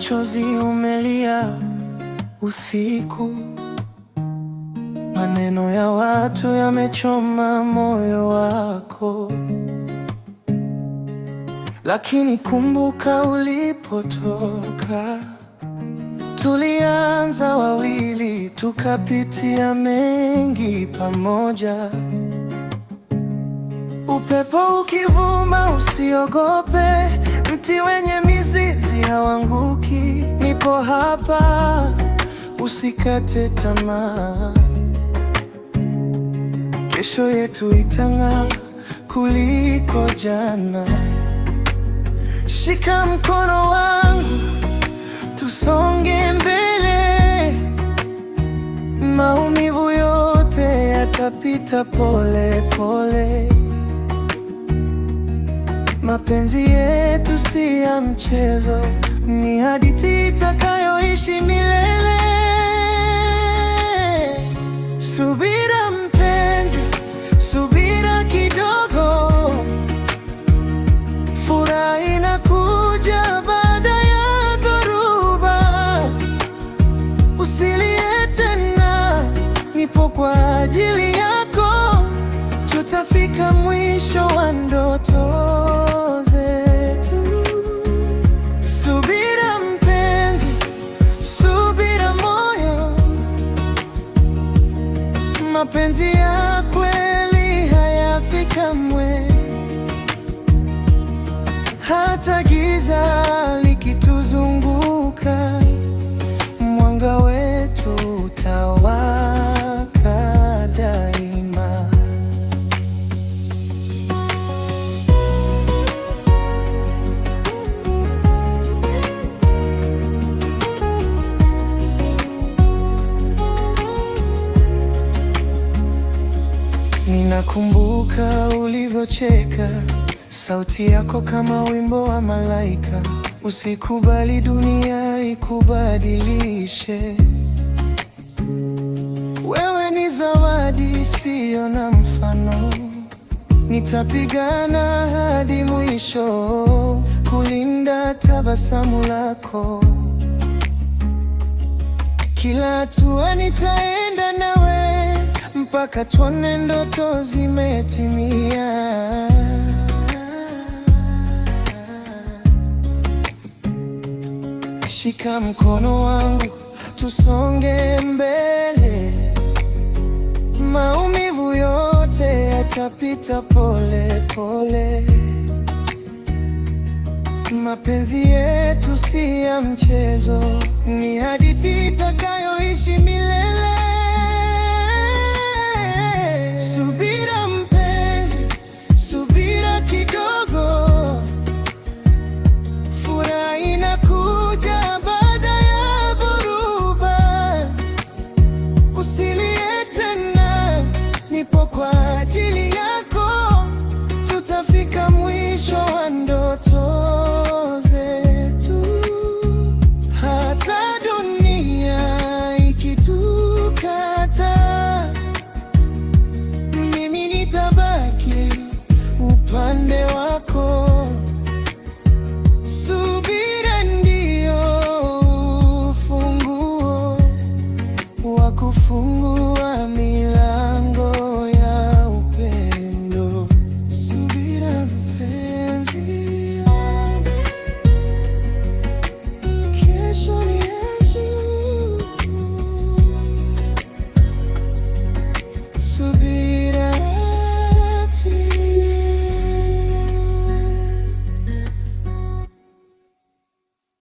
machozi umelia usiku, maneno ya watu yamechoma moyo wako, lakini kumbuka ulipotoka. Tulianza wawili, tukapitia mengi pamoja. Upepo ukivuma usiogope, mti wenye mizizi hauanguki. Nipo hapa, usikate tamaa. Kesho yetu itang'aa kuliko jana. Shika mkono wangu, tusonge mbele. Maumivu yote yatapita pole pole. Mapenzi yetu si ya mchezo, ni hadithi itakayoishi milele. Subira mpenzi, subira kidogo. Furaha inakuja baada ya dhoruba. Usilie tena, nipo kwa ajili yako. Tutafika mwisho wa ndoto zetu. Subira mpenzi, subira moyo. Mapenzi ya kweli hayafi kamwe. Hata giza likituzunguka, mwanga wetu utawaka daima. Ninakumbuka ulivyocheka, sauti yako kama wimbo wa malaika. Usikubali dunia ikubadilishe. Wewe ni zawadi isiyo na mfano. Nitapigana hadi mwisho kulinda tabasamu lako. Kila hatua nitaenda nawe mpaka tuone ndoto zimetimia. Shika mkono wangu, tusonge mbele. Maumivu yote yatapita pole pole. Mapenzi yetu si ya mchezo, ni hadithi itakayoishi milele. Subira mpenzi, subira kidogo. Furaha inakuja baada ya dhoruba. Usilie tena, nipo kwa ajili yako. Tutafika mwisho wa ndoto zetu. Hata dunia ikituka